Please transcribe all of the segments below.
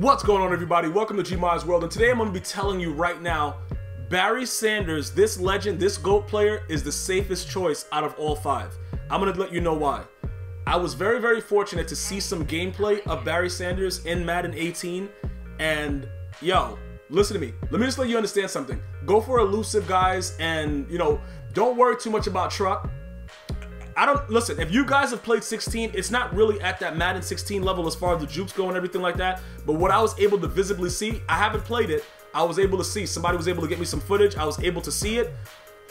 What's going on, everybody? Welcome to GmiasWorld, and today I'm going to be telling you right now, Barry Sanders, this legend, this GOAT player, is the safest choice out of all five. I'm going to let you know why. I was very fortunate to see some gameplay of Barry Sanders in Madden 18, and yo, listen to me. Let me just let you understand something. Go for elusive guys, and don't worry too much about truck. Listen, if you guys have played 16, it's not really at that Madden 16 level as far as the jukes go and everything like that. But what I was able to visibly see, I haven't played it, I was able to see. Somebody was able to get me some footage. I was able to see it.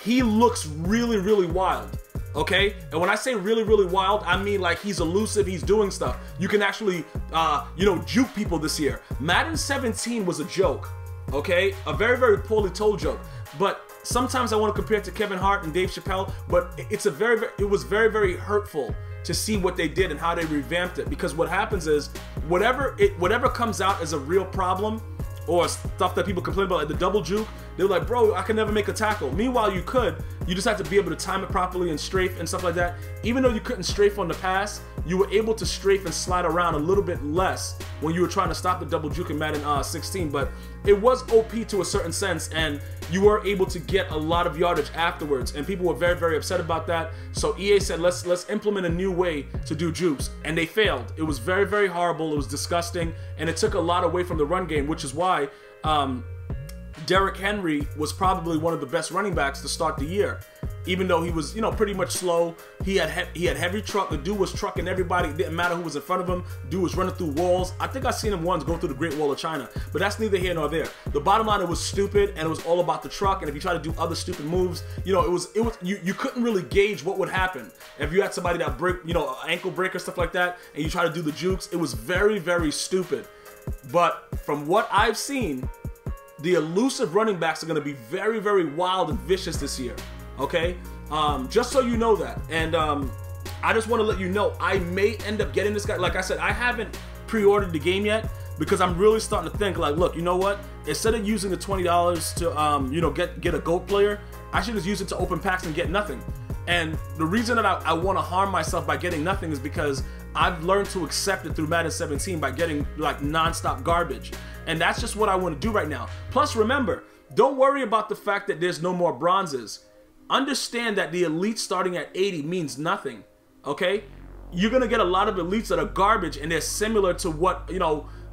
He looks really wild, okay? And when I say really wild, I mean like he's elusive, he's doing stuff. You can actually, juke people this year. Madden 17 was a joke, okay? A very poorly told joke. But sometimes I want to compare it to Kevin Hart and Dave Chappelle, but it was very hurtful to see what they did and how they revamped it. Because what happens is, whatever comes out as a real problem, or stuff that people complain about, like the double juke, they're like, bro, I can never make a tackle. Meanwhile, you just have to be able to time it properly and strafe and stuff like that. Even though you couldn't strafe on the pass, you were able to strafe and slide around a little bit less when you were trying to stop the double juke in Madden 16. But it was OP to a certain sense, and you were able to get a lot of yardage afterwards, and people were very upset about that. So EA said, let's implement a new way to do jukes, and they failed. It was very horrible, it was disgusting, and it took a lot away from the run game, which is why Derrick Henry was probably one of the best running backs to start the year. Even though he was, pretty much slow, he had heavy truck. The dude was trucking everybody. It didn't matter who was in front of him. Dude was running through walls. I think I seen him once go through the Great Wall of China. But that's neither here nor there. The bottom line, it was stupid, and it was all about the truck. And if you try to do other stupid moves, you couldn't really gauge what would happen if you had somebody that break, ankle breaker, stuff like that, and you try to do the jukes. It was very stupid. But from what I've seen, the elusive running backs are going to be very wild and vicious this year. Okay, just so you know that. And I just want to let you know, I may end up getting this guy. Like I said, I haven't pre-ordered the game yet because I'm really starting to think like, look, you know what? Instead of using the $20 to get a GOAT player, I should just use it to open packs and get nothing. And the reason that I want to harm myself by getting nothing is because I've learned to accept it through Madden 17 by getting like non-stop garbage. And that's just what I want to do right now. Plus, remember, don't worry about the fact that there's no more bronzes. Understand that the elite starting at 80 means nothing, okay? You're going to get a lot of elites that are garbage, and they're similar to what,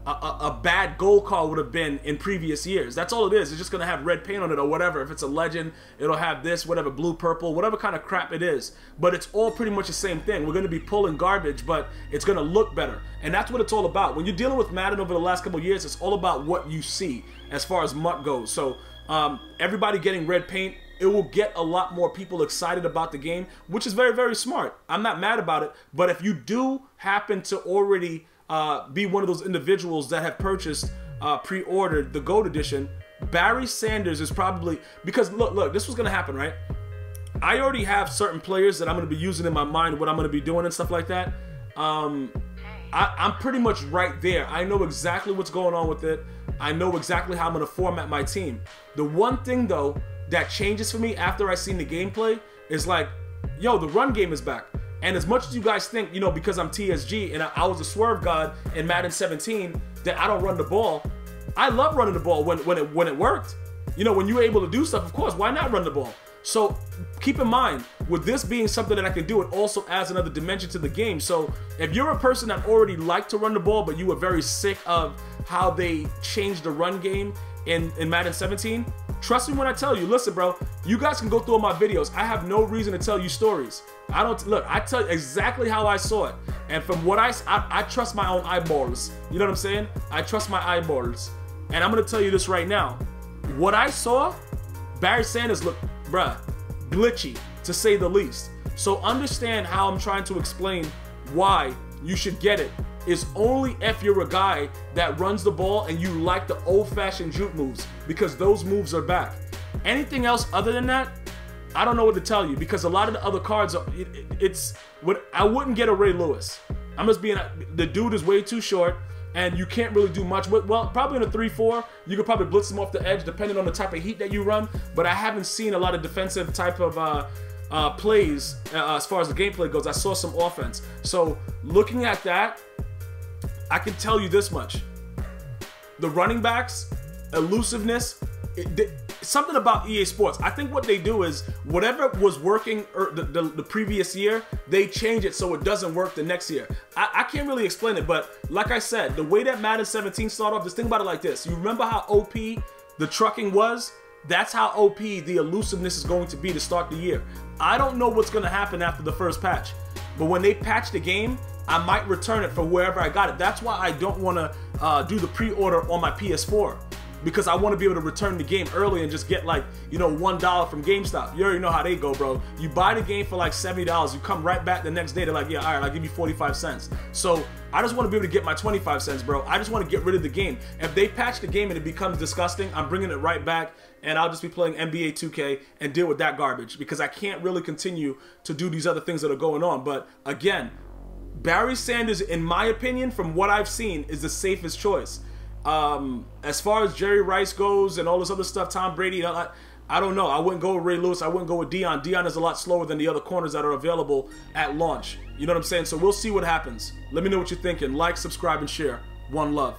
a bad gold card would have been in previous years. That's all it is. It's just going to have red paint on it or whatever. If it's a legend, it'll have this, whatever, blue, purple, whatever kind of crap it is. But it's all pretty much the same thing. We're going to be pulling garbage, but it's going to look better. And that's what it's all about. When you're dealing with Madden over the last couple of years, it's all about what you see as far as MUT goes. So everybody getting red paint, it will get a lot more people excited about the game, which is very smart. I'm not mad about it. But if you do happen to already be one of those individuals that have purchased, pre-ordered the GOAT edition, Barry Sanders is probably, because look, this was going to happen, right? I already have certain players that I'm going to be using in my mind, what I'm going to be doing and stuff like that. I'm pretty much right there. I know exactly what's going on with it. I know exactly how I'm going to format my team. The one thing, though, that changes for me after I seen the gameplay is like, yo, the run game is back. And as much as you guys think, because I'm TSG and I was a swerve god in Madden 17, that I don't run the ball, I love running the ball when it worked. When you're able to do stuff, of course, why not run the ball? So keep in mind, with this being something that I can do, it also adds another dimension to the game. So if you're a person that already liked to run the ball, but you were very sick of how they changed the run game in Madden 17, trust me when I tell you, listen, bro, you guys can go through all my videos. I have no reason to tell you stories. I tell you exactly how I saw it. And from what I trust my own eyeballs. You know what I'm saying? I trust my eyeballs. And I'm going to tell you this right now. What I saw, Barry Sanders looked, bruh, glitchy, to say the least. So understand how I'm trying to explain why you should get it. Is only if you're a guy that runs the ball and you like the old-fashioned juke moves, because those moves are back. Anything else other than that, I don't know what to tell you, because a lot of the other cards are, I wouldn't get a Ray Lewis. I'm just being, the dude is way too short, and you can't really do much with, well, probably in a 3-4, you could probably blitz him off the edge depending on the type of heat that you run, but I haven't seen a lot of defensive type of plays as far as the gameplay goes. I saw some offense. So looking at that, I can tell you this much. the running backs, elusiveness, something about EA Sports. I think what they do is whatever was working the previous year, they change it so it doesn't work the next year. I can't really explain it, but like I said, the way that Madden 17 started off, just think about it like this. You remember how OP the trucking was? That's how OP the elusiveness is going to be to start the year. I don't know what's going to happen after the first patch, but when they patch the game, I might return it for wherever I got it. That's why I don't want to do the pre-order on my PS4, because I want to be able to return the game early and just get like, you know, $1 from GameStop. You already know how they go, bro. You buy the game for like $70, you come right back the next day, they're like, yeah, all right, I'll give you 45 cents. So I just want to be able to get my 25 cents, bro. I just want to get rid of the game. If they patch the game and it becomes disgusting, I'm bringing it right back, and I'll just be playing NBA 2K and deal with that garbage, because I can't really continue to do these other things that are going on. But again, Barry Sanders, in my opinion, from what I've seen, is the safest choice. As far as Jerry Rice goes and all this other stuff, Tom Brady, I don't know. I wouldn't go with Ray Lewis. I wouldn't go with Dion. Dion is a lot slower than the other corners that are available at launch. You know what I'm saying? So we'll see what happens. Let me know what you're thinking. Like, subscribe, and share. One love.